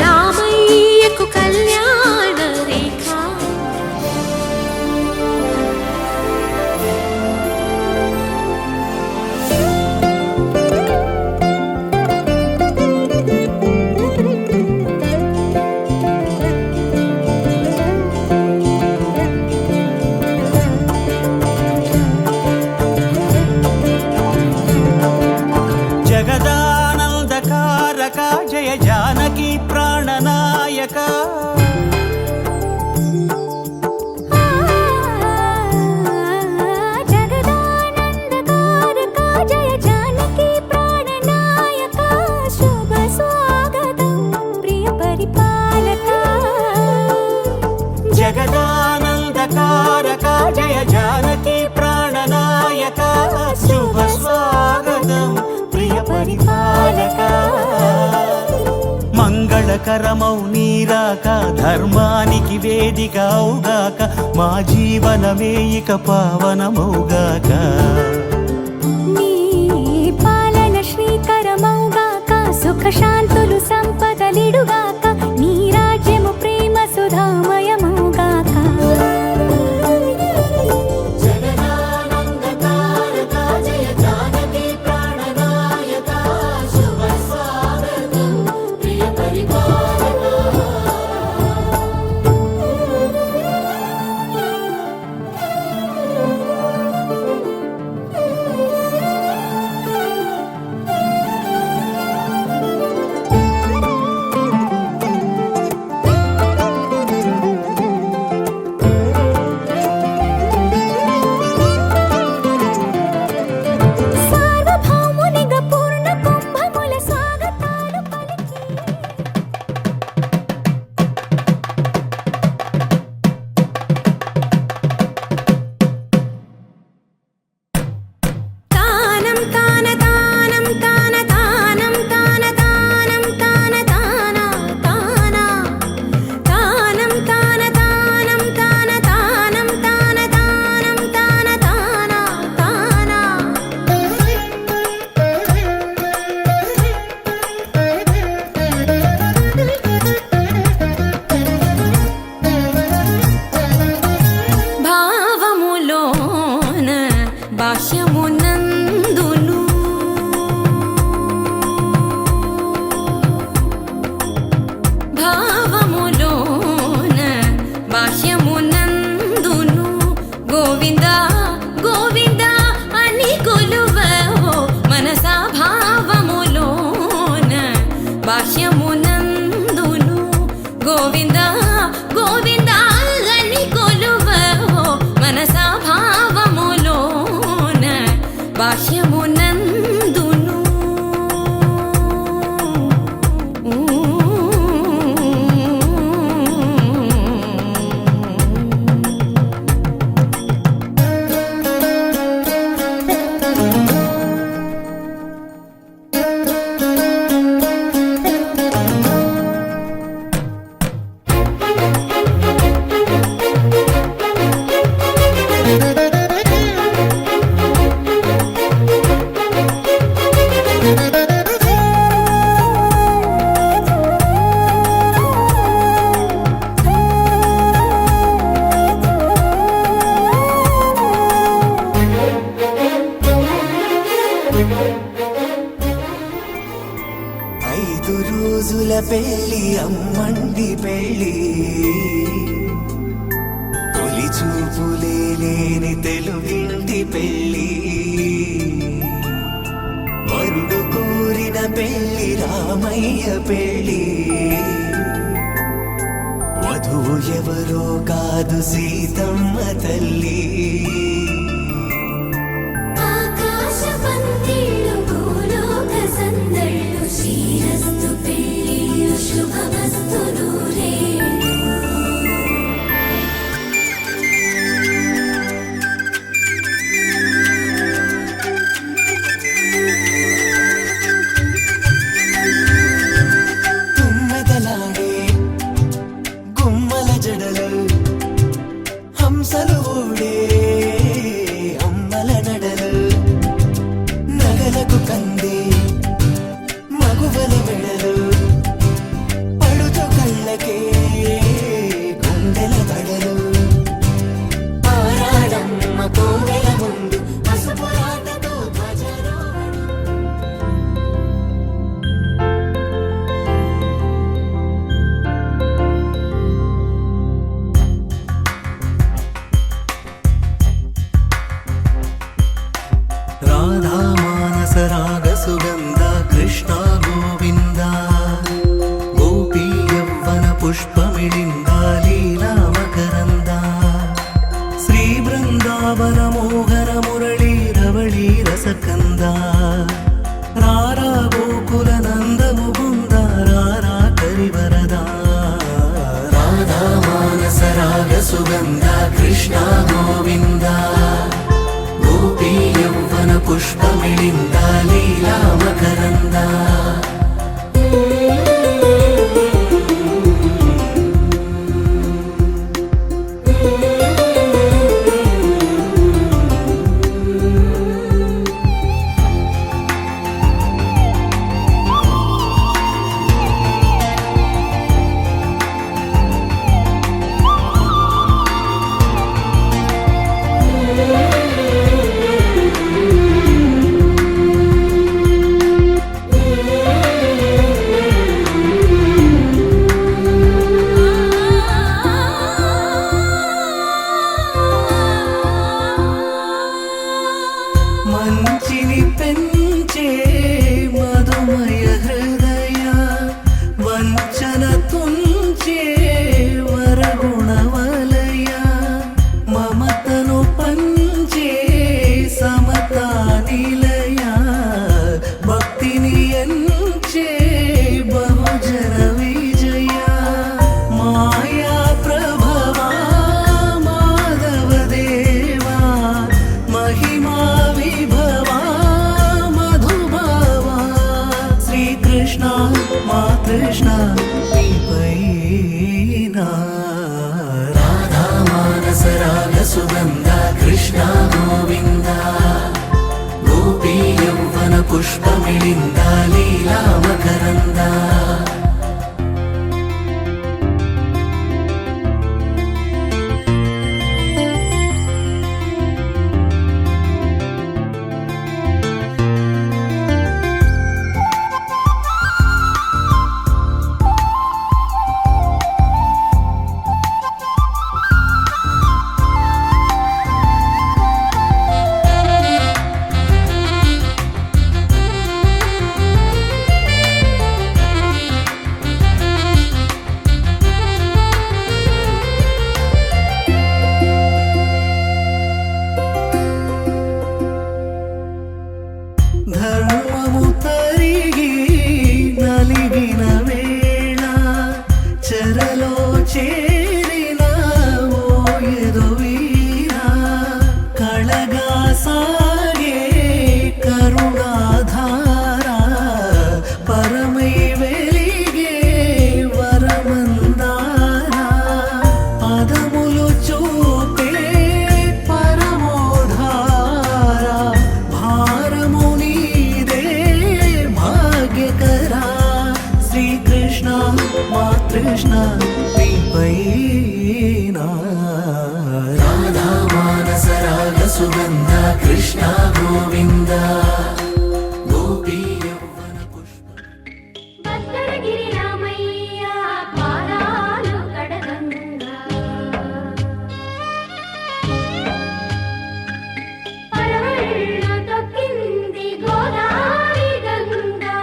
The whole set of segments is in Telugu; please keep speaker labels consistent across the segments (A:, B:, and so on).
A: రామయ్యకు కళ్యాణ రేఖ
B: జగదానందకారక జయ జానకి ప్రాణనాయక
C: జగదానందకారక జయ జానకి ప్రాణనాయక శుభ స్వాగతం ప్రియ పరిపాలక
B: జగదానందకారక జయ జానకి ప్రాణనాయక శుభ స్వాగతం ప్రియ పరిపాలక మంగళకరమౌ నీరాక ధర్మానికి వేదిక అవుగాక మా జీవనమే ఇక పావనమౌగాక
C: నీ పాలన శ్రీకరమౌగాక సుఖ శాంతులు సంపదలిడుగాక నీ రాజ్యము ప్రేమ సుధామయమౌగాక సార్వభౌమునిగా పూర్ణ కుంభముల స్వాగతాలు పలికి తానం తాన తానం తాన తానం తాన తానం తాన తాన తాన తానం తాన తానం తాన తానం తాన తానం తాన తాన తాన భావములోన భాష్యమునందును భావములోన భాష్యమునందును గోవింద గోవింద అని కొలువవో మనసా భావములోన భాష్యమునందును గోవింద గోవింద అని కొలువవో మనసా భావములోన భాష్యమునందును
B: ఐదు రోజుల పెళ్లి అమ్మండి పెళ్లి తొలి చూపులే లేని తెలుగింటి పెళ్లి వరుడు కోరిన పెళ్లి రామయ్య పెళ్లి వధువు ఎవరో కాదు సీతమ్మ తల్లి
C: ఆకాశ పందిళ్ళు భూలోక సందళ్ళు శ్రీరస్తు పెళ్ళిళ్ళు శుభమస్తు నూరేళ్ళు
B: తుమ్మెదలాడే గుమ్మల జడలు హంసలు ఊడే వంచన తుంచే వరగుణవలయ మమతను పంచే సమతా నిలయ భక్తిని ఎంచే బహుజన విజయ మాయా ప్రభవా మాధవ దేవా మహిమా విభవా మధుభవా శ్రీకృష్ణ మా కృష్ణ నీపైనా రాధా మానస రాగ సుగంధ కృష్ణ గోవింద గోపీ యౌవన పుష్పమిళింద లీలా మకరంద ధర్మము తరిగి నలిగిన వేళ చెరలో చేరిన ఓయదు వీర కళగా సాగే కరుణాధార పరమై వెలిగే వరమందార పదములు చూపే పరమోధార భారము నీదే భాగ్యకరా శ్రీకృష్ణ మా కృష్ణ నీపైనా రాధా మానస రాగ సుగంధ కృష్ణ గోవింద గోపీ యౌవన పుష్ప
C: భద్రగిరి రామయ్య పాదాలు కడగంగా పరవళ్ళు తొక్కింది గోదావరి గంగా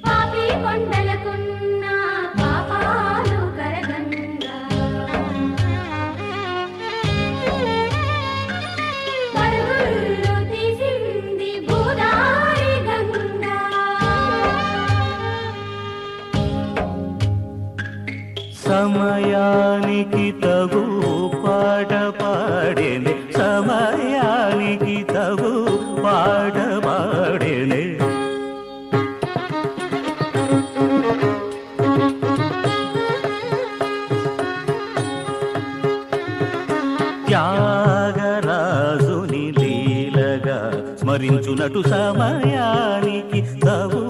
C: పాపి కొండలకున్న పాపాలు కరగంగా పరుగుళ్ళు తీసింది గోదావరి గంగా
D: సమయానికి తగు పాట పాడేనే సమయానికి తగు పాట పాడేనే త్యాగరాజుని లీలగా స్మరించునటు సమయానికి తగు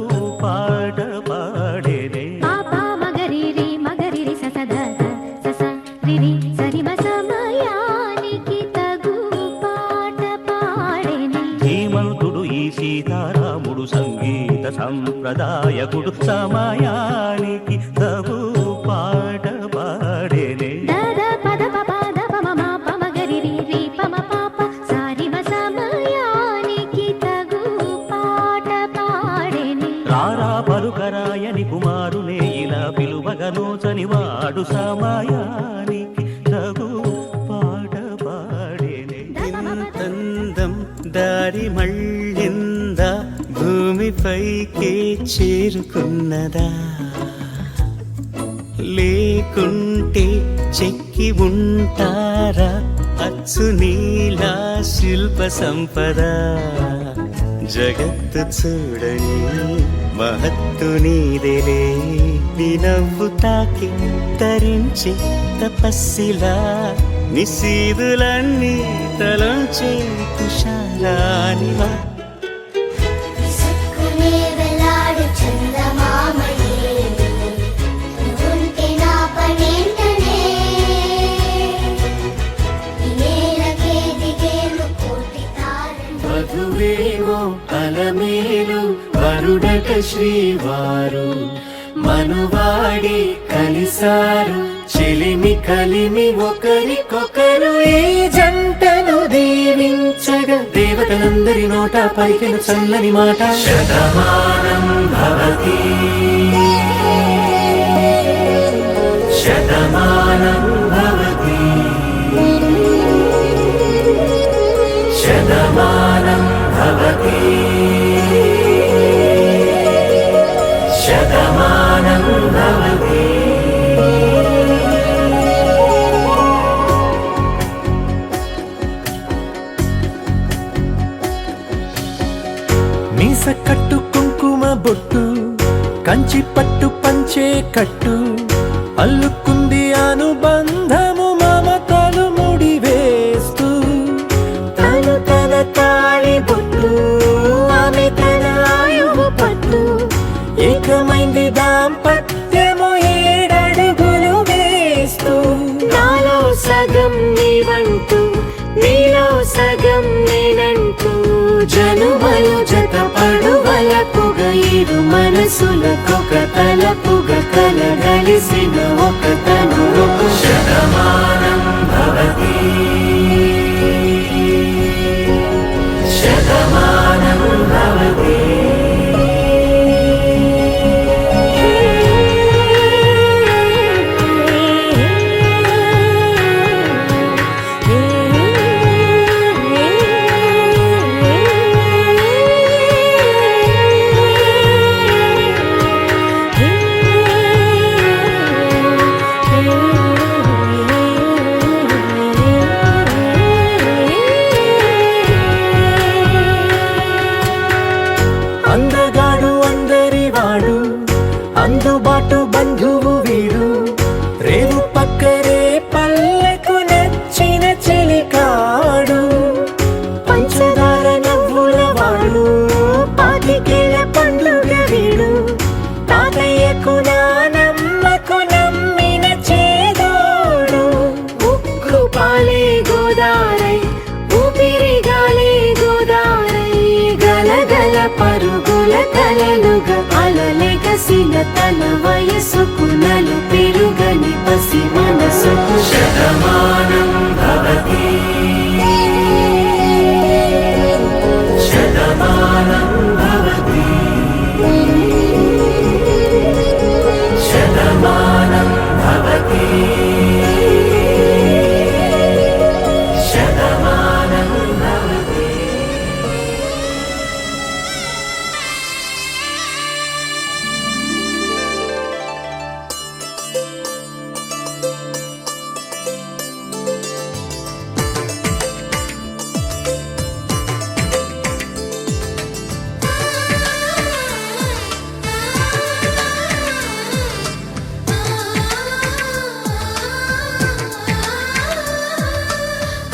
D: పాట పాడేనే
C: పాప మగరిరి మగరిరి ససద సస రిరి సరిమ సమయానికి తగు పాట పాడేని
D: ధీమంతుడు ఈ సీతారాముడు సంగీత సంప్రదాయకుడు సమయానికి తగు పాట పాడేనే
C: దద పద పప దప మమ పమ గరిరి రి పమ పాప సారిమ సమయానికి తగు పాట పాడేని
D: రారా పలుకరాయని కుమారునే ఇలా పిలువగనోచని వాడు సమయానికి తగు పాట పాడేనే
E: ఇంతందం దారి మళ్ళింద భూమిపైకే చేరుకున్నదా లేకుంటే చెక్కి ఉంటారా అచ్చు నీలా శిల్ప సంపద జగత్తు చూడని మహత్తు నీదేలే నీ నవ్వు తాకి తరించి తపస్సిలా నిశీదులన్నీ తలంచే తుషారానివా
F: విసుక్కునే వెలాడు చందమామయే నువ్వుంటే నా పనేంటనే ఈ నేలకే దిగేలు కోటి తారలు
B: వధువేవో అలమేలు వరుడట శ్రీవారు మనువాడి కలిసారు చెలిమి కలిమి ఒకరికొకరు ఈ జంటను దీవించగా దేవతలందరి నోట పలికిన చల్లని మాట శతమానం భవతి శతమానం భవతి శతమానం భవతి శతమానం భవతి. మీస కట్టు కుంకుమ బొట్టు కంచి పట్టు పంచే కట్టు అల్లుకుంది అనుబంధము మమతలు ముడి వేస్తూ తను తన తాళి బొట్టు ఆమె తన ఆయువు పట్టు ఏకమైంది దాంపత్యము 7 అడుగులు వేస్తూ నాలో సగం నీవంటూ నీలో సగం నేనంటూ జనుమలు జత పడువలపుగా ఇరు మనసులకొక తలపుగా కలగలిసిన ఒక తను శతమానం భవతి శతమానం భవతి. అందగాడు అందరివాడు అందుబాటు బంధువు వీడు రేవు పక్కరే పల్లెకు నచ్చిన చెలికాడు పంచదార నవ్వుల వాడు పాతికేల పండుగ వీడు తాతయ్యకు నానమ్మకు నమ్మిన చేదోడు ఉక్కు పాలే గోదారై ఊపిరి గాలే గోదారై గలగల పరుగుల కలలుగా అలలెగసిన తన వయసుకు నలు పెరుగని పసి మనసుకు శతమానం భవతి శతమానం భవతి శతమానం భవతి శతమానం భవతి.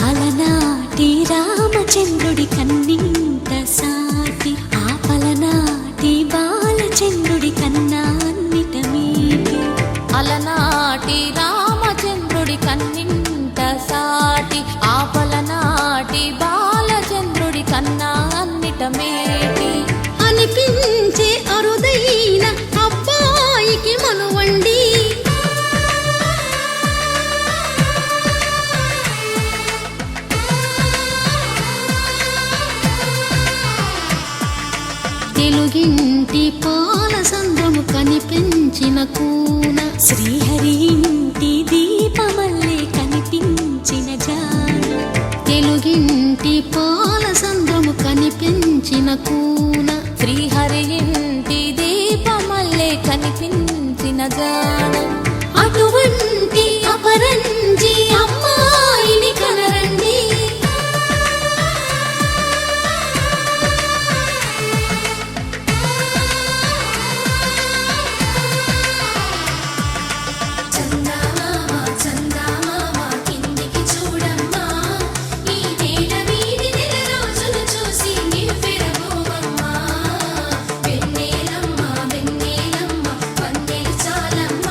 A: అలనాటి రామచంద్రుడి కన్నింత సాటి ఆపలనాటి బాలచంద్రుడి కన్నా అన్నిట మీటి అలనాటి రామచంద్రుడి కన్నింత సాటి ఆపలనాటి బాలచంద్రుడి కన్నా అన్నిట మేటి అనిపించే అరుదైన అబ్బాయికి మనువండి తెలుగింటి పాల సంద్రము కనిపించిన కూన శ్రీహరి ఇంటి దీపమల్లే కనిపించిన జాన తెలుగింటి పాల సంద్రము కనిపించిన కూన శ్రీహరి ఇంటి దీపమల్లే కనిపించిన జాన అటువంటి అపరంజి అమ్మాయిని కనరండి
F: వెన్నెలమ్మ వెన్నెలమ్మ వందెలు చాలమ్మ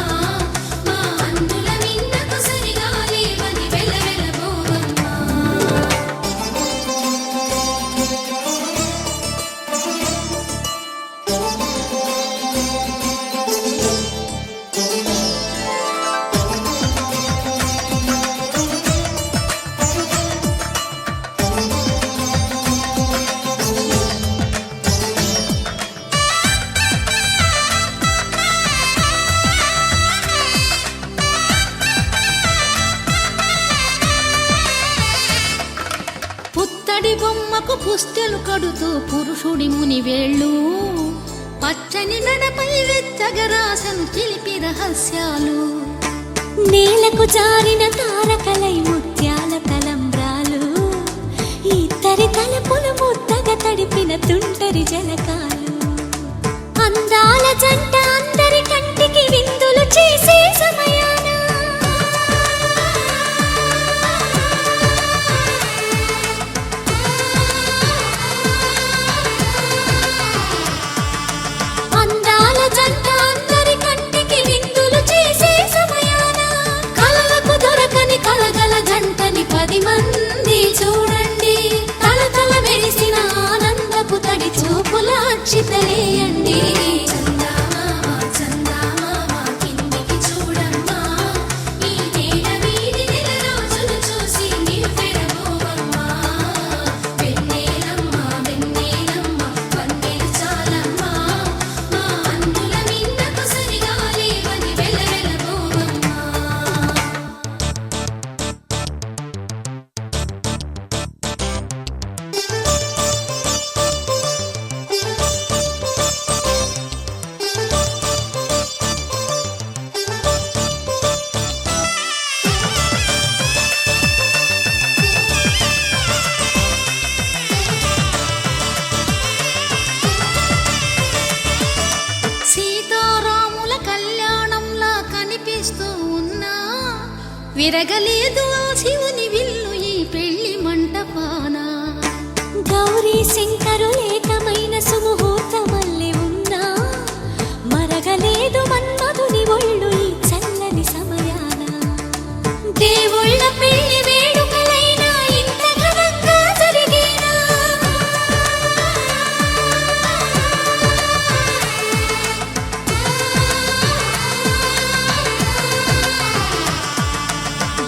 A: పుస్తెలు కడుతూ పురుషుడి ముని వేళ్ళు పచ్చని మెడపై వెచ్చగరాసను చిలిపి రహస్యాలు
C: నేలకు జారిన తారకలై ముత్యాల తలంబ్రాలు ఇద్దరి తలపులు ముద్దగా తడిపిన తుంటరి జలకాలు అందాల జంట అందరి కంటికి విందులు చేసే సమయాన అందాల జంట అందరి కంటికి విందులు చేసే సమయాన కలలకు దొరకని కలగల జంటని 10 మంది చూడండి తలతల మెరిసిన ఆనందపు తడి చూపుల అక్షితలేయండి
A: సీతారాముల కళ్యాణంలా కనిపిస్తూ ఉన్నా విరగలేదు ఆ శివుని విల్లు ఈ పెళ్లి మంటపాన
C: గౌరీ శంకరు ఏకమైన సుముహూర్తమల్లె ఉన్నా మరగలేదు మన్మధుని ఒళ్ళు ఈ చల్లని సమయాన దేవుళ్ళ పెళ్లి వేడుకలైనా ఇంత ఘనంగా జరిగేనా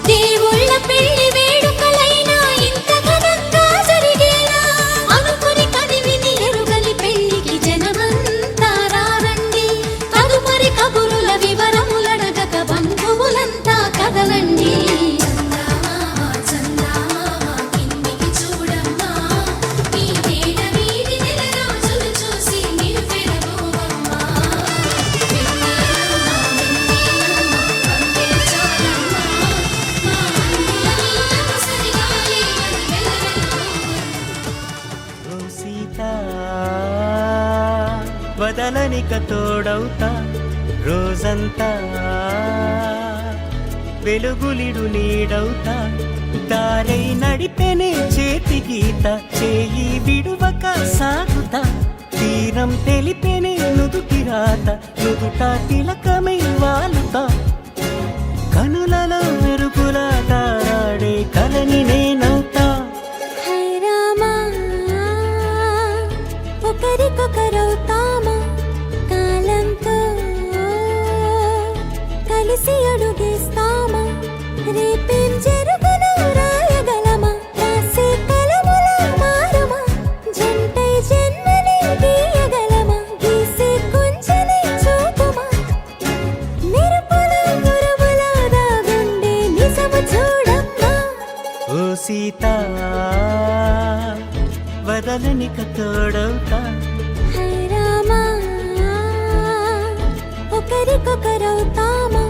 C: దేవుళ్ళ పెళ్లి వేడుకలైనా ఇంత ఘనంగా జరిగేలా అనుకుని కదివిని ఎరుగని పెళ్లికి జనమంతా రారండి తదుపరి కబురుల వివరములడగక బంధువులంతా కదలండి
E: ఓ సీత వదలనిక తోడవుతా రోజంతా వెలుగులిడు నీడవుతా దారై నడిపెనే చేతి గీత చేయి విడువక సాగుతా తీరం తెలిపెనే నుదుటి రాత నుదుట తిలకమై వాలుతా కనులలో మెరుపులా తారాడే కలని నేనవుతా
C: హై రామా ఒకరికొకరవుతామా కాలంతో కలిసి అడుగేస్తామా రేపేం జరుగునో రాయగలమా రాసే కలములా మారుమా జంటై జన్మని గీయగలమా గీసే కుంచెని చూపుమా మెరుపుల గురువుల దాగుండే నిజము చూడమ్మా
E: ఓ సీత వదలనిక తోడవుతా
C: హై రామా ఒకరికొకరవుతామా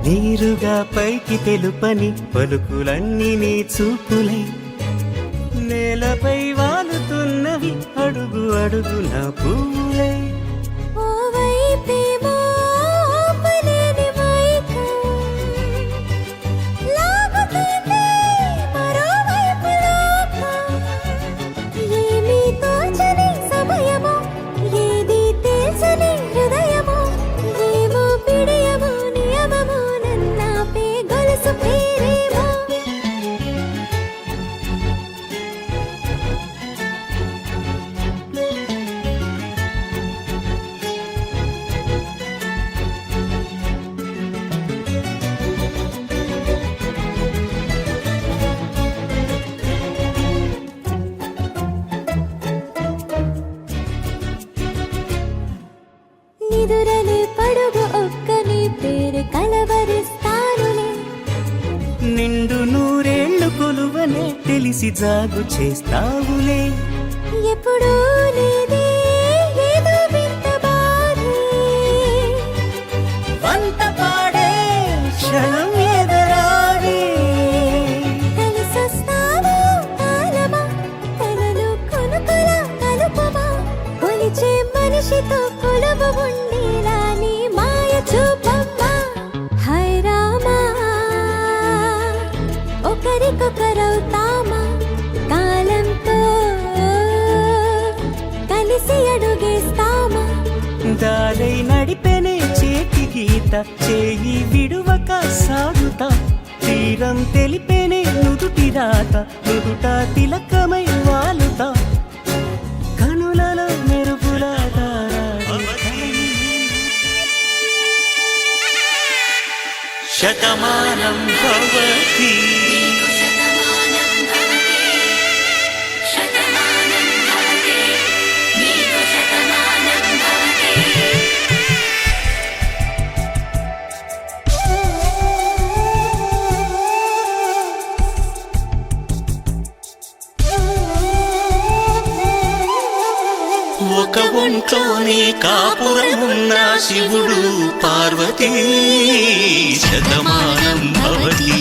E: నీరుగా పైకి తెలుపని పలుకులన్నీ నీ చూపులై నేలపై వాలుతున్నవి అడుగు అడుగు నా పువ్వులై
C: ఓ వైపేమో ఆపలేని మైకం లాగుతుంది మరోవైపు లోకం ఏమీ తోచని సమయమో ఏది తేల్చని హృదయం
E: మురిసి జాగు చేస్తావులే.
C: ఎప్పుడూ లేదే ఏదో వింత బాధే,
E: వంత పాడే క్షణం ఎదురాడే.
C: కలిసొస్తావా కాలమా, కలలు కొనుకల కలుపమా, కొలిచే మనిషితో కొలువు ఉండేలా నీ మాయ చూపమ్మా. హై రామా, ఒకరికొకరవుతామా, కాలంతో కలిసి అడుగేస్తామా.
E: దారై నడిపెనే చేతి గీత, చేయి విడువక సాగుతా. తీరం తెలిపెనే నుదుటి రాత, నుదుట తిలకమై వాలుతా. కనులలో మెరుపుల శతమానం భవతి ఒక ఒంట్లోనే కాపురమున్న శివుడు పార్వతీ. శతమానం భవతి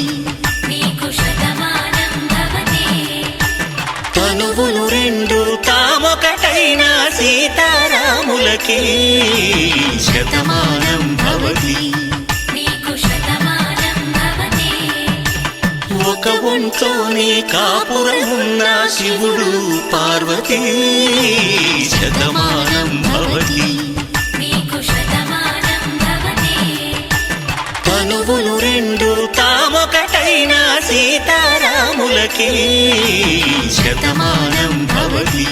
E: తనువులు రెండు తామొకటైన సీతారాములకి. శతమానం భవతి ఒక ఒంట్లోనే కాపురమున్న శివుడు పార్వతీ. శతమానం భవతి తనువులు రెండు తామొకటైన సీతారాములకి. శతమానం భవతి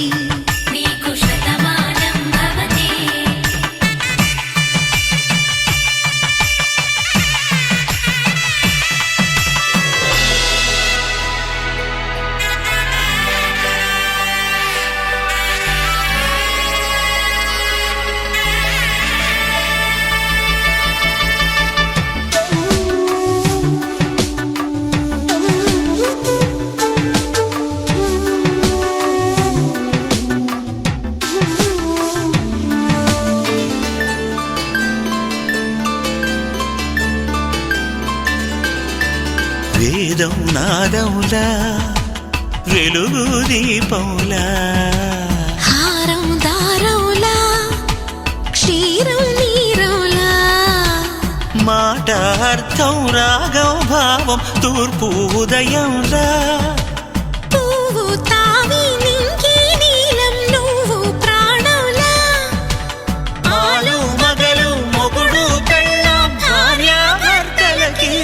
E: వేదం నాదములా, వెలుగు దీపములా,
A: హారం దారవులా, క్షీరం నీరవులా,
E: మాట అర్థం రాగం భావం తూర్పు ఉదయంలా.
A: పువ్వు తావి నింగి నీలం నువ్వు ప్రాణంలా,
E: ఆలు మగలు మొగుడు పెళ్ళాం భార్యాభర్తలకి.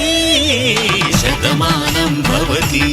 E: శతమానం భవతి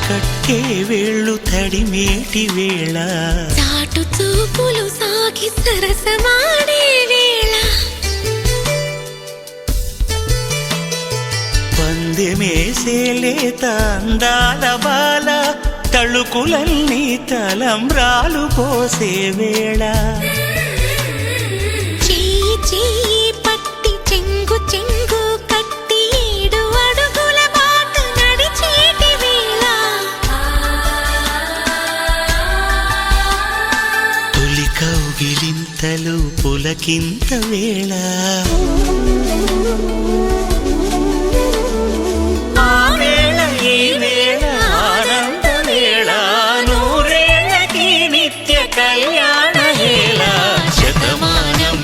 E: కట్టే వేళ్ళు తడిమేటి వేళ,
A: చాటు చూపులు సాగి సరసమాడే వేళ,
E: పందెమేసేలేత అందాల బాల, తళుకులన్నీ తలంబ్రాలు పోసే వేళ.
A: చెయ్యి చెయ్యి పట్టి చెంగు చెంగు కట్టి 7 అడుగుల బాట నడిచేటి వేళ,
E: తొలి కౌగిలింతలు పులకింత వేళ. ఆ వేళ ఈ వేళ ఆనంద వేళ, నూరేళ్ళకి నిత్య కళ్యాణ వేళ. శతమానం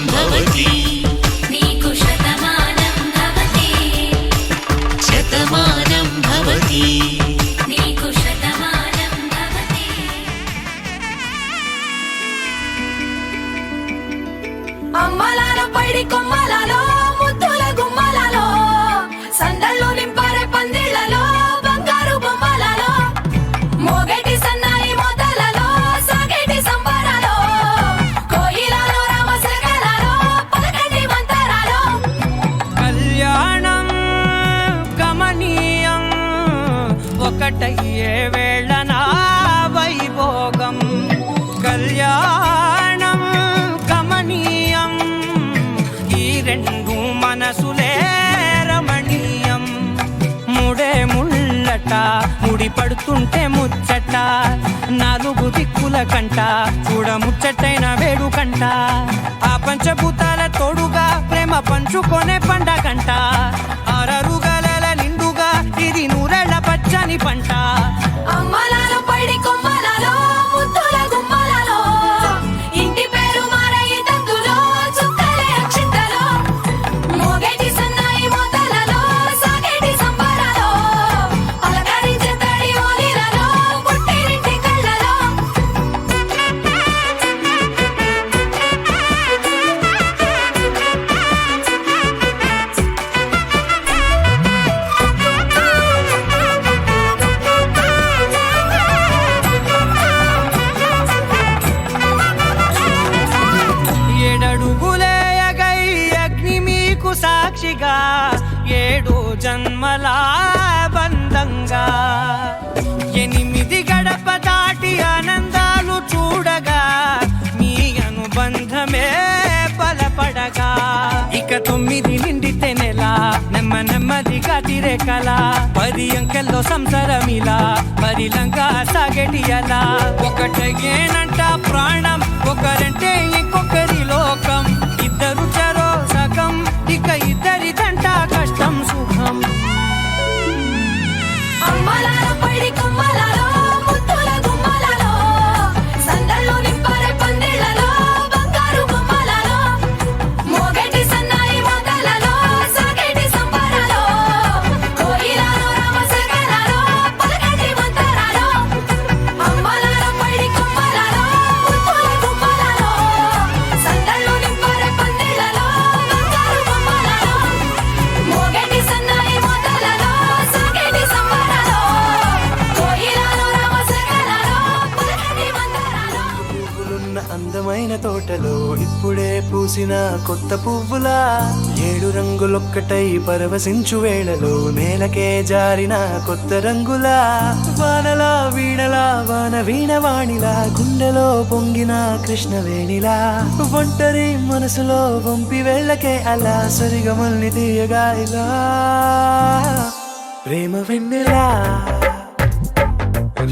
G: ముడి పడుతుంటే ముచ్చట నాలుగు దిక్కుల కంట చూడ ముచ్చటైన వేడు కంట ఆ పంచభూతాల తోడుగా ప్రేమ పంచుకొనే పండగంట ఆరరుగల నిండుగా ఇది నూరెళ్ళ పచ్చని పంట
A: అమ్మలాలో పడి కొమ్మలలో ముద్దుల గుమ్మలలో ఇంటి పేరు మారయి తందులో చుక్కలే అక్షింతలో మోగేటి సన్నాయి మోతలలో సాగేటి సంబరాలో అలకరించే తడి ఓలిలలో పుట్టినింటి కళ్ళలో
G: ఏడడుగులే ఎగై అగ్ని మీకు సాక్షిగా 7 జన్మల బంధంగా 8 గడప దాటి ఆనందాలు చూడగా మీ అనుబంధమే బలపడగా ఇక 9 నిండితే నెల నెమ్మదిగా తిరే కల 10 అంకెల్లో సంసారమిలా పరిలంగా సాగేటి అలా ఒకటేనంట ప్రాణం ఒకరంటే ఇంకొకరి లోకం ఇద్దరు చరో సగం ఇక ఇద్దరిదంట కష్టం సుఖం
A: అమ్మలాలో పడి కొమ్మలలో ముద్దుల గుమ్మలలో సందల్లో నింపరే పందిళ్ళలో బంగారు బొమ్మలలో మోగేటి సన్నాయి మోతలలో సాగేటి సంబరాలో కోయిలలో రామశకనాలో పలకటి మంతరాలో అమ్మలాలో పడి కొమ్మలలో ముద్దుల గుమ్మలలో సందల్లో నింపరే పందిళ్ళలో బంగారు బొమ్మలలో మోగేటి సన్నాయి మోతలలో సాగేటి సంబరాలో కోయిలలో రామశకనాలో పలకటి మంతరాలో
B: పువ్వులున్న అందమైన తోటలో ఇప్పుడే పూసిన కొత్త పువ్వులా 7 రంగులొక్కటై పరవశించు వేళలో నేలకే జారిన కొత్త రంగులా వానలా వీణలా వాన వీణవాణిలా గుండెలో పొంగిన కృష్ణవేణిలా ఒంటరి మనసులో వంపి వెళ్ళకే అలా సరిగమల్ని తీయగా ఇలా ప్రేమ వెన్నెలా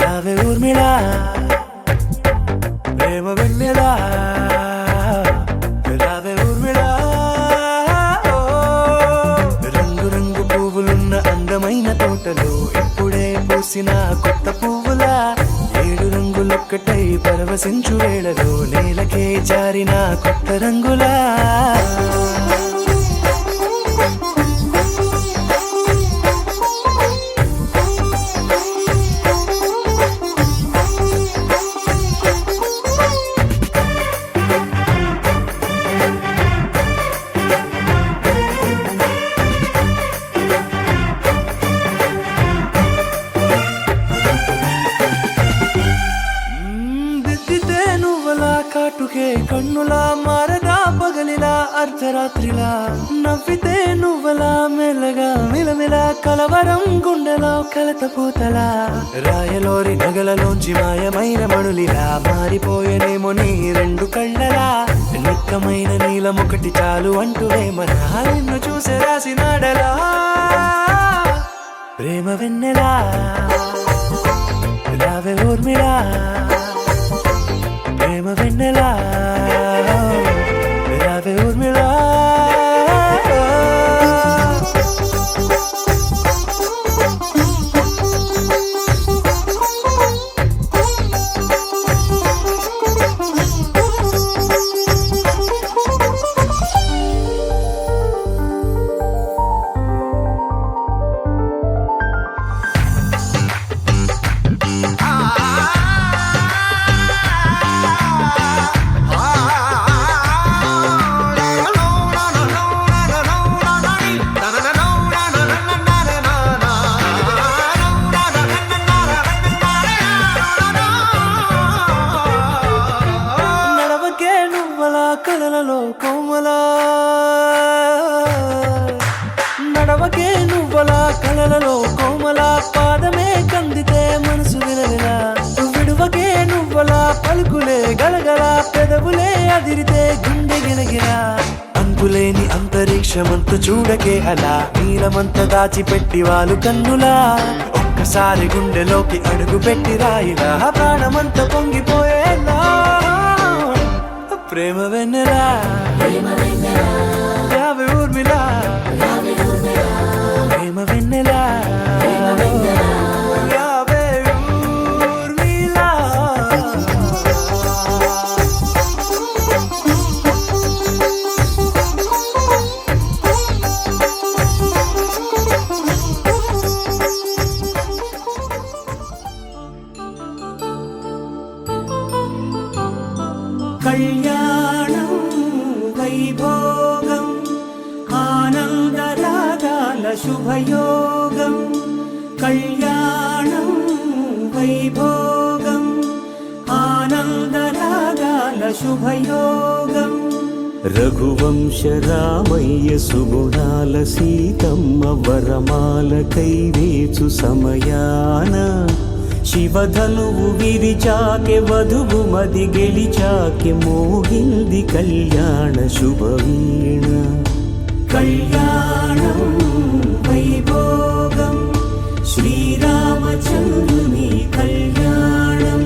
B: రావే ఊర్మిళా ప్రేమ వెన్నెలా రావే ఊర్మిళా రంగు రంగు పువ్వులున్న అందమైన తోటలో ఇప్పుడే పూసిన కొత్త పువ్వులా 7 రంగులొక్కటై పరవశించు వేళలో నేలకే జారిన కొత్త రంగులా దిద్దితే నువ్వలా కాటుకే కన్నులా మారదా పగలిలా అర్ధరాత్రిలా నవ్వితే నువ్వలా మెల్లగా మిలమిలా కలవరం గుండెలో కలత పూతలా రాయలోరి నగలలోంచి మాయమైన మణులిలా మారిపోయేనేమో నీ 2 కళ్ళలా నిక్కమైన నీలమొకటి చాలు అంటూ వేమనా నిన్ను చూసే రాసినాడలా ప్రేమ వెన్నెలా రావే ఊర్మిళా ప్రేమ వెన్నెలా రావే ఊర్మిళా కలలలో కోమలా నడవకే నువ్వలా కలలలో కోమలా పాదమే కందితే మనసు విలవిలా విడువకే నువ్వలా పలుకులే గలగల పెదవులే అదిరితే గుండె గిలగిలా అంతులేని అంతరిక్షమంతు చూడకే అలా నీలమంత దాచిపెట్టి వాళ్ళు కన్నులా ఒక్క ఒక్కసారి గుండెలోకి అడుగు పెట్టి రాయిలా ప్రాణమంతా పొంగిపోయేలా ప్రేమ వెన్నెలా యావే ఊర్మిళ ప్రేమ వెన్నెలా యావే ఊర్మిళ
D: కళ్యాణం వైభోగం ఆనందరాగాల శుభయోగం కళ్యాణం వైభోగం ఆనందరాగాల శుభయోగం రఘువంశ రామయ్య సుగుణాల సీతమ్మ వరమాల కైవేచు సమయాన శివధనువు విరిచాకె వధువు మది గెలిచాకె మోగింది కళ్యాణ శుభవీణ కళ్యాణం వైభోగం శ్రీరామచంద్రుని కళ్యాణం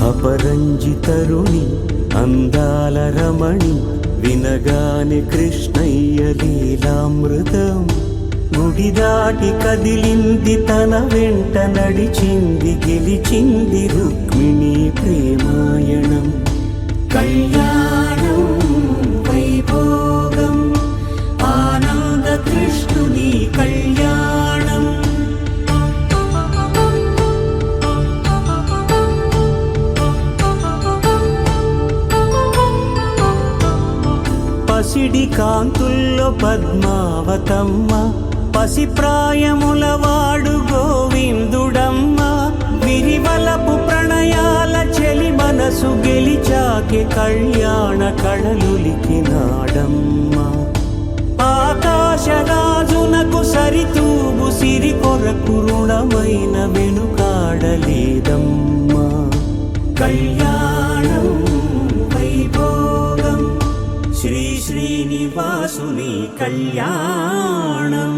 D: అపరంజి తరుణి అందాల రమణి వినగానే కృష్ణయ్య లీలామృతం గుడి దాటి కదిలింది తన వెంట నడిచింది గెలిచింది రుక్మిణి ప్రేమాయణం కళ్యాణం వైభోగం ఆనంద కృష్ణుని కళ్యాణం పసిడి కాంతుల్లో పద్మావతమ్మ పసి ప్రాయముల వాడు గోవిందుడమ్మ విరివలపు ప్రణయాల చెలి మనసు గెలిచాకే కళ్యాణ కళలులికినాడమ్మ ఆకాశరాజునకు సరితూగు సిరి కొరకు రుణమైన వెనుకాడలేదమ్మా కళ్యాణం వైభోగం శ్రీ శ్రీనివాసుని కళ్యాణం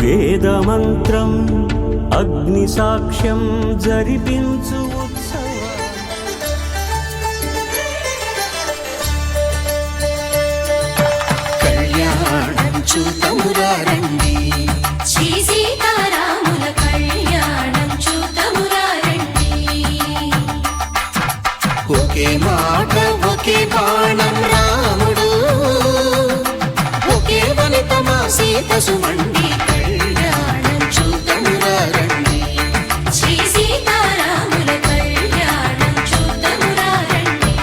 D: వేదమంత్రం అగ్ని సాక్ష్యం జరిపించు
E: చూతమురారండి
A: శ్రీ సీతారాముల కళ్యాణం చూతమురారండి
E: ఒకే మాట ఒకే బాణం రాముడు ఒకే వనిత మా సీత సుమండి కళ్యాణం చూతమురారండి
A: శ్రీ సీతారాముల కళ్యాణం చూతమురారండి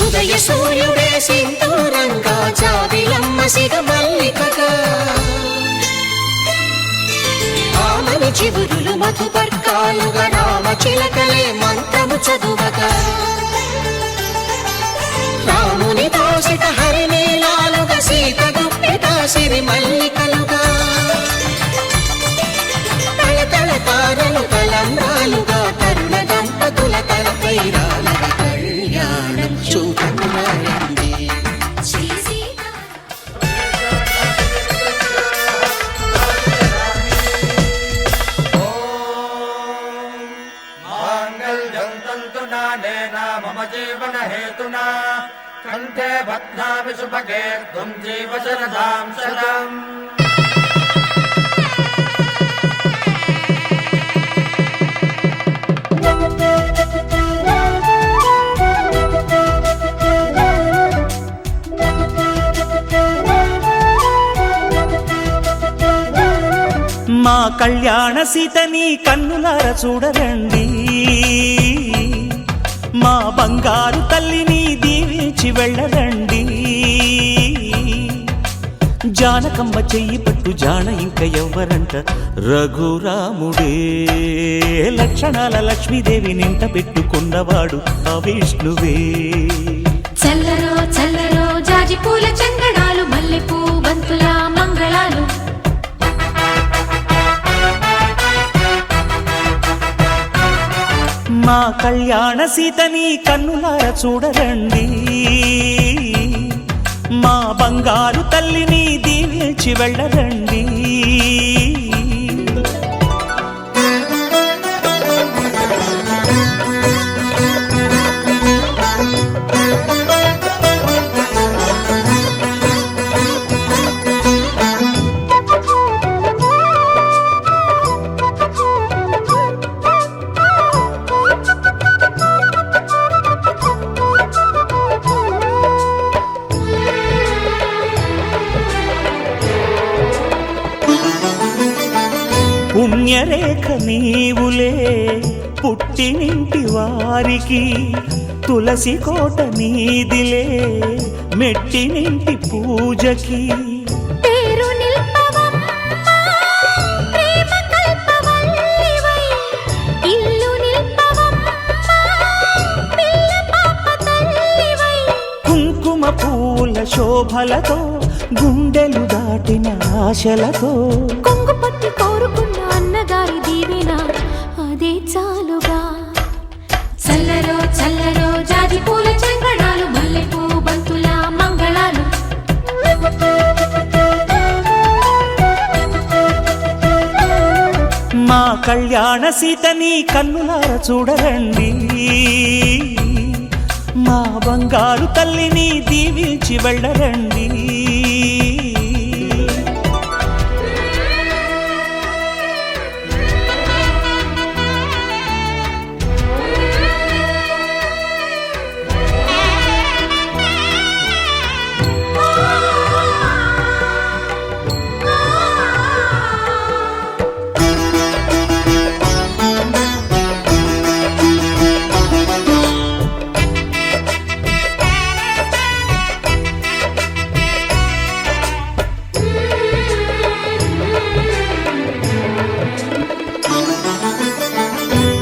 E: ఉదయ సూర్యుడే సింధూరంగా జాబిలమ్మ సిగ మల్లికగా ఆమని చివురులు మధుపర్కాలుగా రామ చిలకలే మంత్రము చదువగా రాముని దోసిట హరినీలాలుగా సీత గుప్పిట సిరి మల్లికలుగా తళతళ తారలు తలంబ్రాలుగా తరుణ దంపతుల తలపై రాలగా కళ్యాణం చూతమురారండి
A: శ్రీ సీతా
H: मम जीवन हेतुना कंठे बध्नामि सुभगे त्वं जीव शरदां शरम्
D: మా కళ్యాణ సీతని కన్నులార చూడరండి, మా బంగారు తల్లిని దీవించి వెళ్ళరండి. జానకమ్మ చెయ్యి పట్టు జాన ఇంక ఎవ్వరంట, రఘురాముడే లక్షణాల లక్ష్మీదేవి నింట పెట్టుకున్నవాడు ఆ విష్ణువే.
A: చల్లరో చల్లరో జాజి పూల చందనాలు, మల్లెపూ బంతుల మంగళాలు.
D: మా కళ్యాణ సీతని కన్నులార చూడరండి, మా బంగారు తల్లిని దీవించి వెళ్ళరండి. పుణ్యరేఖ నీవులే పుట్టినింటి వారికి, తులసి కోట నీదిలే మెట్టినింటి పూజకి.
C: పేరు నిల్పవమ్మా ప్రేమ కల్పవల్లివై, ఇల్లు నిల్పవమ్మా పిల్ల పాప తల్లివై.
D: కుంకుమ పూల శోభలతో గుండెలు దాటిన ఆశలతో,
C: కొంగు పట్టి కోరుకున్న అన్నగారి దీవెన అదే చాలుగా.
A: చల్లరో చల్లరో జాజి పూల చందనాలు, మల్లెపూ బంతుల మంగళాలు.
D: మా కళ్యాణ సీతని కన్నులార చూడరండి, మా బంగారు తల్లిని దీవించి వెళ్ళరండి.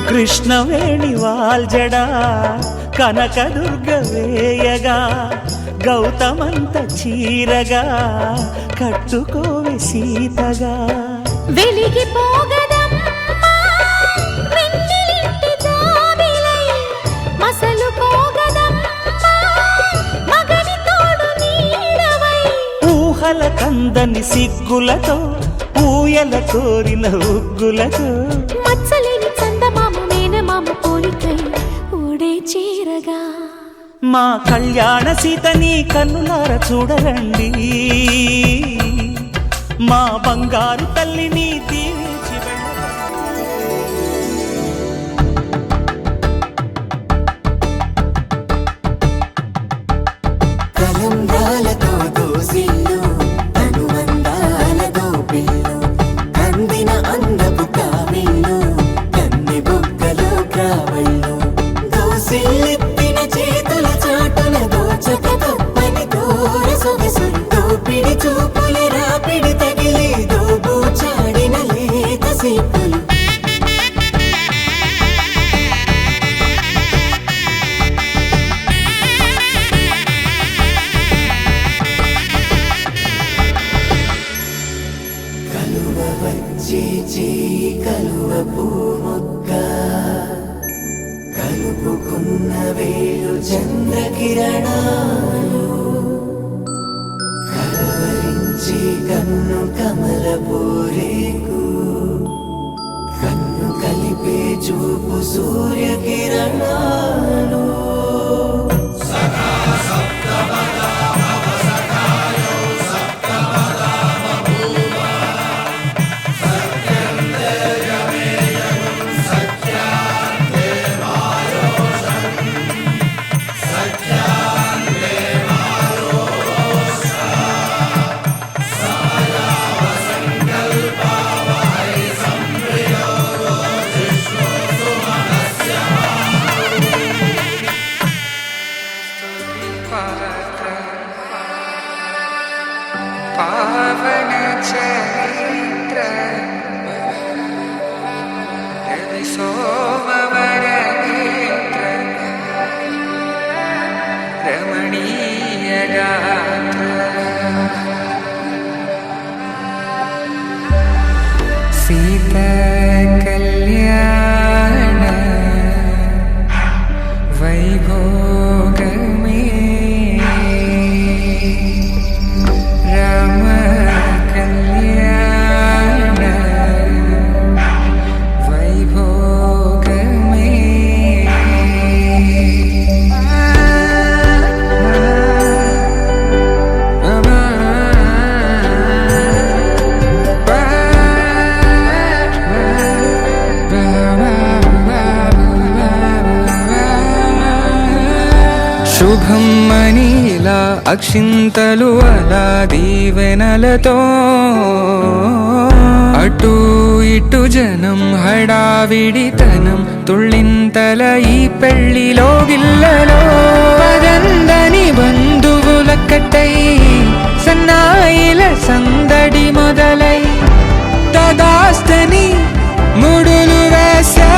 D: కృష్ణవేణి వాల్జడా కనకదుర్గ వేయగా, గౌతమంత చీరగా కట్టుకోవి సీతగా.
C: వెలిగిపోగదమ్మా వెన్నెలింటి జాబిలై, మసలుకోగదమ్మా మగని తోడు నీడవై.
D: ఊహల కందని సిగ్గులతో ఊయల కోరిన ఉగ్గులతో,
C: మచ్చలేని చందమామ మేనమామ పోలికై ఓడే చీరగా.
D: మా కళ్యాణ సీతని కన్నులార చూడరండి, మా బంగారు తల్లిని దీవించి
E: కలంబ్రాలతో దోసిల్లు అనుబంధాలతో పిల్లు, అందిన అందపు కావిళ్ళు కన్నె బుగ్గలు క్రావళ్ళు. దోసిల్లెత్తిన చేతుల చాటున దోచక తప్పని దూర సొగసులు, దోపిడి చూపుల రాపిడి తగిలి దోబూచాడిన లేత సీపులు. కలువ వచ్చే చేయి కలువ పూమొక్క, కలుపుకున్న వేలు చంద్రకిరణాలు, కలవరించే కన్ను కమల పూరేకు, కన్ను కలిపే చూపు సూర్యకిరణాలు.
G: రమణీయగా సీత కళ్యాణ వైభోగమే రామ కళ్యాణ వైభోగమే శుభం మనీలా అక్షింతలు అలా దీవెనలతో అటు ఇటు జనం హడావిడితనం తుళ్ళింతల ఈ పెళ్లిలో గిల్లలో పదందని బంధువులక్కటై సన్నాయిల సందడి మొదలై తదాస్తని ముడులు వేసే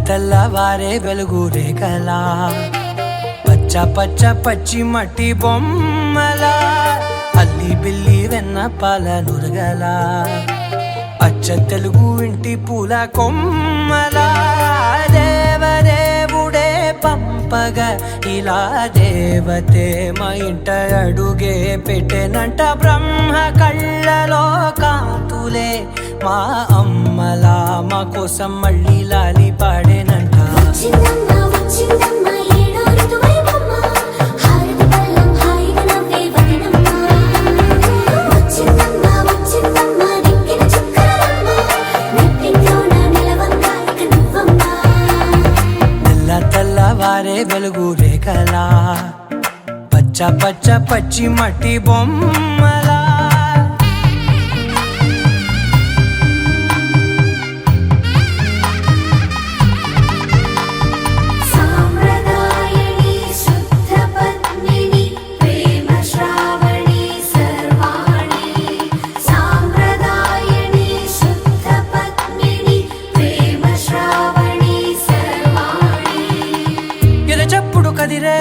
G: తెల్లవారే వెలుగు రేఖలా పచ్చ పచ్చ పచ్చి మట్టి బొమ్మలా అల్లి బిల్లి వెన్న పాల నురగలా అచ్చ తెలుగు ఇంటి పూల కొమ్మలా దేవదేవుడే పంపగా ఇలా దేవతే మా ఇంట అడుగే పెట్టెనంట బ్రహ్మ కళ్ళలో కాంతులే మా అమ్మలా మా కోసం మళ్ళీ లాలి పాడేనంట తెల్లవారే వెలుగు రేఖలా పచ్చ పచ్చ పచ్చి మట్టి బొమ్మలా కదిరే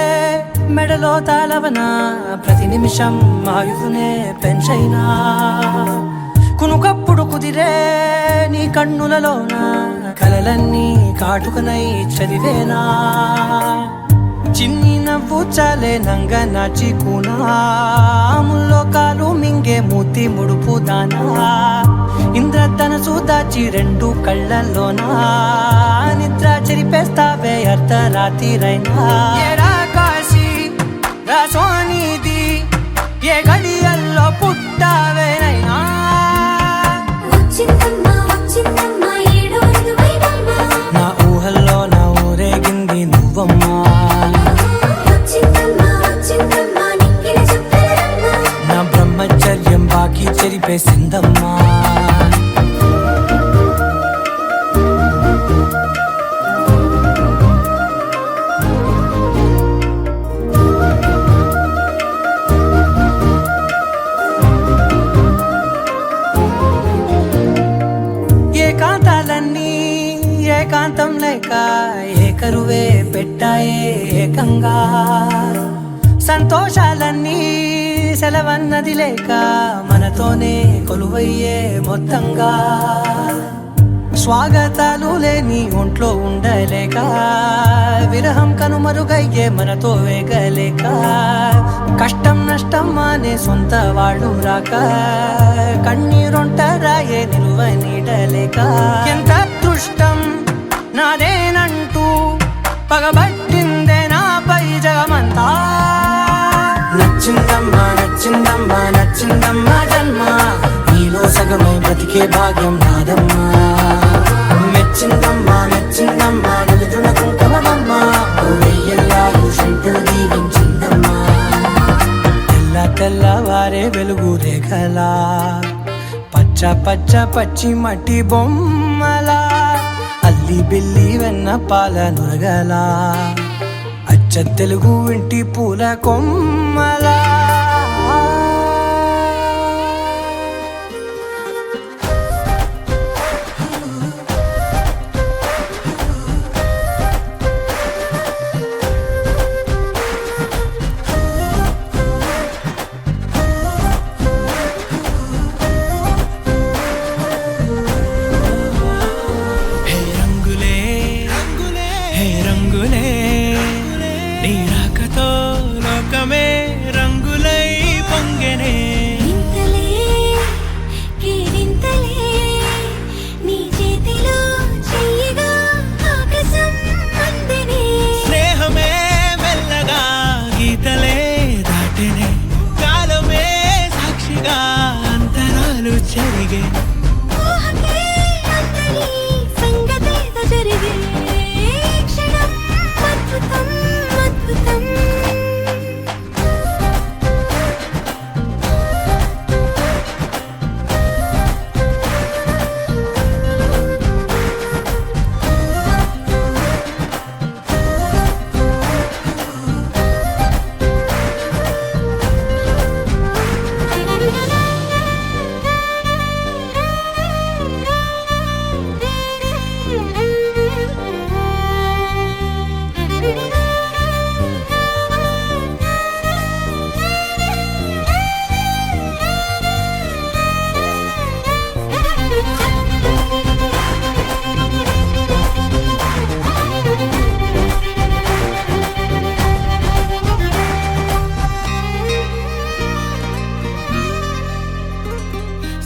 G: మెడలో తాళవన ప్రతి నిమిషం ఆయుధునే పెంచైనా కునుకప్పుడు కుదిరే నీ కన్నులలోన కలలన్నీ కాటుకనై చదివేనా చిన్ని నవ్వు చాలే నంగ నాచి కూనాముల్లో కాలు మింగే మూతి ముడుపు దానా ఇంద్రధనసు దాచి రెండు కళ్ళల్లోనా నిద్ర చెరిపేస్తావే అర్ధరాత్రిరైనా కాశీ రాసోనిది ఏ గడియల్లో పుట్టావేనైనా నా ఊహల్లో నా ఊరేగింది నువ్వమ్మా మొత్తంగా సంతోషాలన్నీ సెలవన్నది లేక మనతోనే కొలువయ్యే మొత్తంగా స్వాగతాలు లేని ఒంట్లో ఉండలేక విరహం కనుమరుగయ్యే మనతో వేగలేక కష్టం నష్టం అనే సొంత వాళ్ళు రాక కన్నీరొంటరాయే నిలువ నీడలేక ఎంత అదృష్టం నాదేనంటూ పగబట్టిందే నాపై జగమంతా
E: నచ్చిందమ్మా నచ్చిందమ్మా నచ్చిందమ్మా జన్మ నీలో సగమై బ్రతికే భాగ్యం నాదమ్మా మెచ్చిందమ్మా మెచ్చిందమ్మా నిలుతున్న కుంకుమమ్మా వెయ్యల్లాలు శంకరు దీవించిందమ్మా
G: తెల్ల తెల్లవారే వెలుగు రేఖలా పచ్చ పచ్చ పచ్చి మట్టి బొమ్మలా అల్లి బిల్లి వెన్న పాల నురగలా అచ్చ తెలుగు ఇంటి పూల కొమ్మలా
D: హే రంగులే రంగులే హే రంగులే నీ రాకతో లోకమే రంగులై పొంగెనే
A: వింతలే కేరింతలే నీ చేతిలో చెయ్యగా ఆకాశం అందెనే
D: స్నేహమే మెల్లగా గీతలే దాటెనే కాలమే సాక్షిగా అంతరాలు చెరిగే
A: ఊహకే అందని సంగతేదో జరిగే క్షణం అద్భుతం అద్భుతం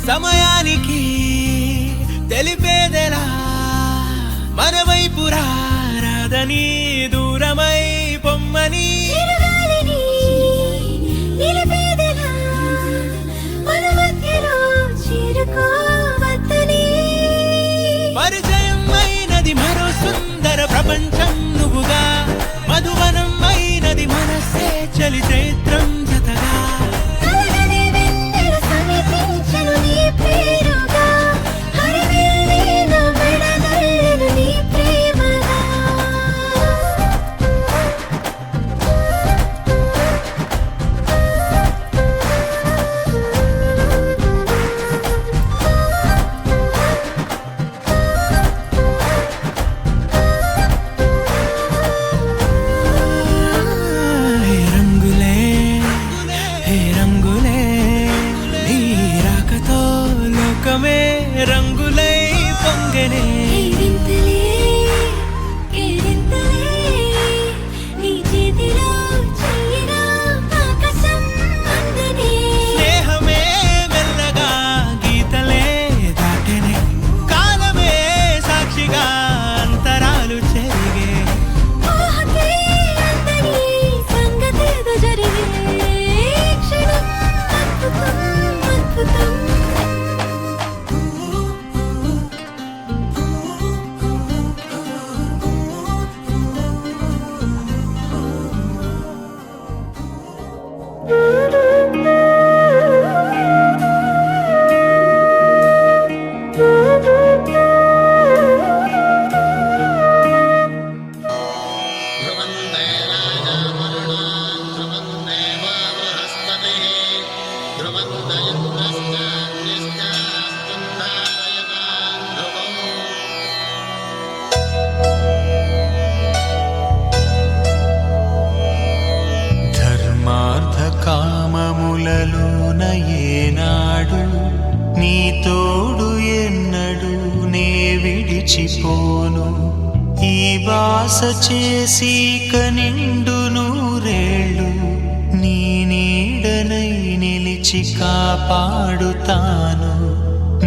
D: సమయానికి తెలిపేదెలా మన వైపు రాదని దూరమై పొమ్మని
A: చిరుగాలిని నిలిపేదెలా మన మధ్యలో చేరుకోవద్దని
D: పరిచయం అయినది మరో సుందర ప్రపంచం నువ్వుగా మధువనం అయినది మనసే చలి చైత్రం జతగా
A: కలగని వెన్నెల సమీపించెను నీ పేరుగా హరివెల్లి నా మెడదల్లెను నీ ప్రేమగా
D: కలలోన ఏనాడు నీ తోడు ఎన్నడు నే విడిచిపోను ఈ బాస చేసి కనిండు నూరేళ్ళు నీ నీడనై నిలిచి కాపాడుతాను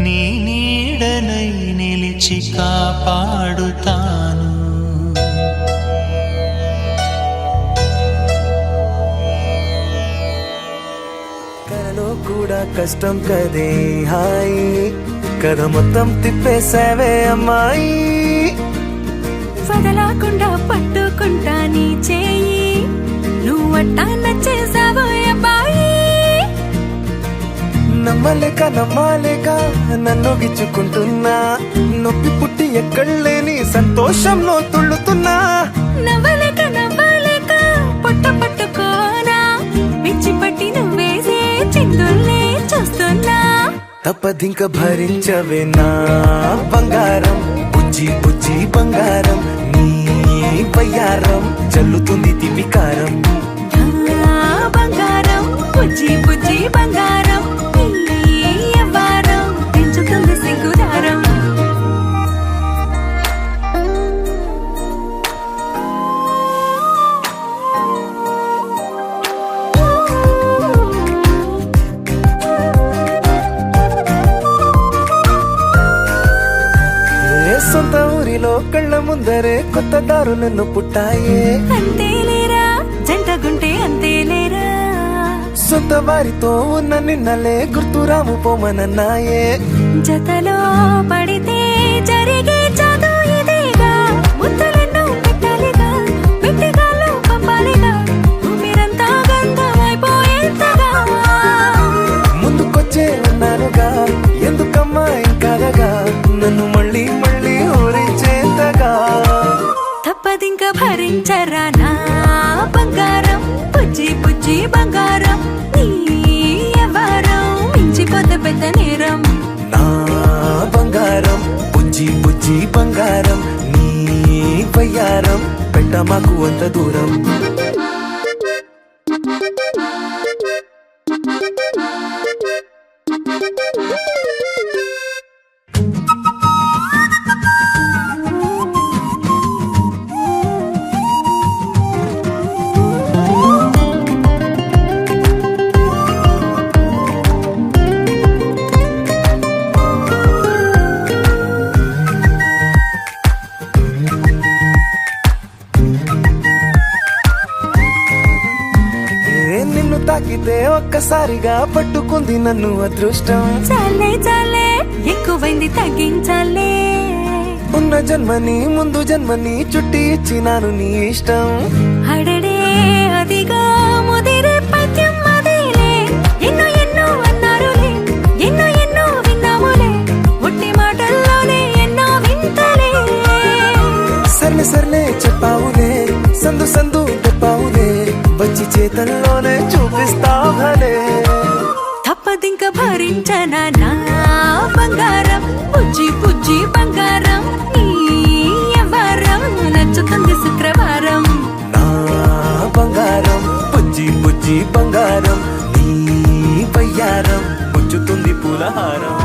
D: నీ నీడనై నిలిచి కాపాడుతాను
B: కలలో కూడా కష్టం కదే హాయి కథ మొత్తం తిప్పేసావే అమ్మాయి
C: వదలకుండా పట్టుకుంటా నీ చేయి నువ్వట్టా నచ్చేసావో అబ్బాయి
B: నమ్మలేక నన్ను గిచ్చుకుంటున్నా నొప్పి పుట్టి ఎక్కడలేని సంతోషంలో తుళ్ళుతున్నా
C: నవ్వలేక పొట్ట పట్టుకోనా పిచ్చి పట్టి నువ్వేసే చిందుల్నే చూస్తున్నా
B: తప్పదింక భరించవే నా బంగారం బుజ్జి బుజ్జి బంగారం నీ బయ్యారం చల్లుతుంది తిమికారం
C: బంగారం బుజ్జి బుజ్జి బంగారం ఎవ్వారం పెంచుతుంది సిగ్గుదారం
B: సొంత ఊరిలో కళ్ళ ముందరే కొత్త దారులను పుట్టాయే
C: అంతేలేరా జంటగుంటే అంతేలేరా
B: సొంత వారితో ఉన్న నిన్నలే గుర్తురాము పోమనన్నాయే
C: జతలో పడితే జరిగే చదు ఇదేగా ముద్దలెన్నో పెట్టాలిగా పెట్టిగాల్లో పంపాలిగా మీరంతా గంధమైపోయేంతగా
B: ముందుకొచ్చే ఉన్నానుగా ఎందుకమ్మా ఇంకాదగా నన్ను మళ్ళీ మళ్ళీ ఊరించేంతగా
C: తప్పదింక భరించరా నా బంగారం బుజ్జి బుజ్జి బంగారం నీ ఎవరం మించిపోతే పెద్ద నేరం
B: నా బంగారం బుజ్జి బుజ్జి బంగారం నీ బయ్యారం పెట్ట మాకు అంత దూరం నిన్ను తాకితే ఒక్కసారిగా పట్టుకుంది నన్ను అదృష్టం
C: చాలే ఎక్కువైంది తగ్గించాలే
B: ఉన్న జన్మని ముందు జన్మని చుట్టి ఇచ్చినాను నీ ఇష్టం
C: అడడే అదిగా ముదిరే పద్యం అదేలే ఎన్నో అన్నారులే ఎన్నో విన్నాములే ఒట్టి మాటల్లోనే ఎన్నో వింతలే
B: సర్లే చెప్పావులే సందు చెప్పావులే వచ్చి చేతల్లోనే చూపిస్తావులే
C: తప్పదింక భరించనా నా బంగారం బుజ్జి బుజ్జి బంగారం నీ ఎవరం నచ్చుతుంది శుక్రవారం
B: నా బంగారం బుజ్జి బుజ్జి బంగారం నీ బయ్యారం పుచ్చుతుంది పూలహారం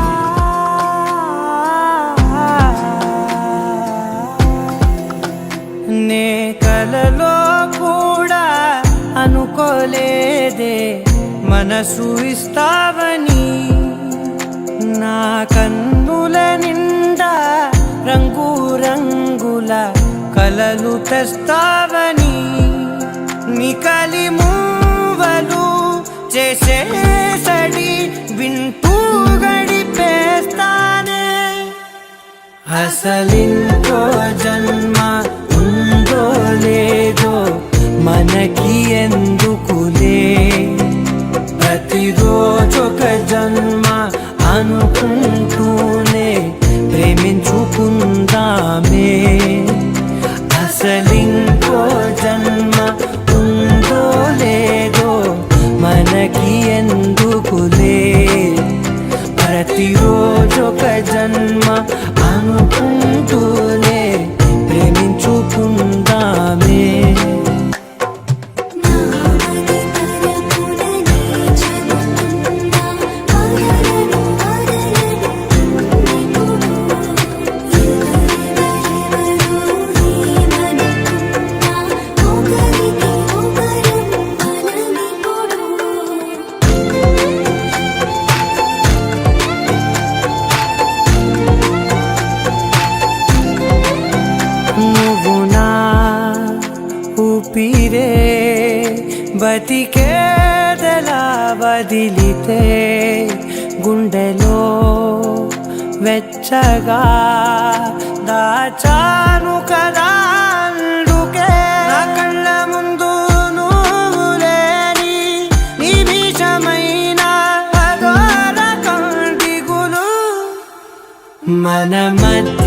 G: నే కలలో కూడా అనుకోలేదే మనసు ఇస్తావని నా కన్నుల నిండా రంగు రంగుల కలలు తెస్తావని నికలి మూవలు చేసేసడి వింటూ గడిపేస్తానే అసలింకో జన్మ ఉందో లేదో మనకి ఎందుకులే ప్రతిరోజొక జన్మ అనుకుంటూనే ప్రేమించుకుందామే అసలింకో జన్మ ఉందో లేదో మనకి ఎందుకులే ప్రతిరోజొక జన్మ అనుకుంటూనే ప్రేమించుకుందామే
A: నామది తరపుననే చదువుతున్నా
G: బతికేదెలా వదిలితే గుండెలో వెచ్చగా దాచాను కదా అందుకే నా కళ్ళ ముందు నువ్వు లేని నిమిషమైన అఘోర కంటిగులు మన మధ్య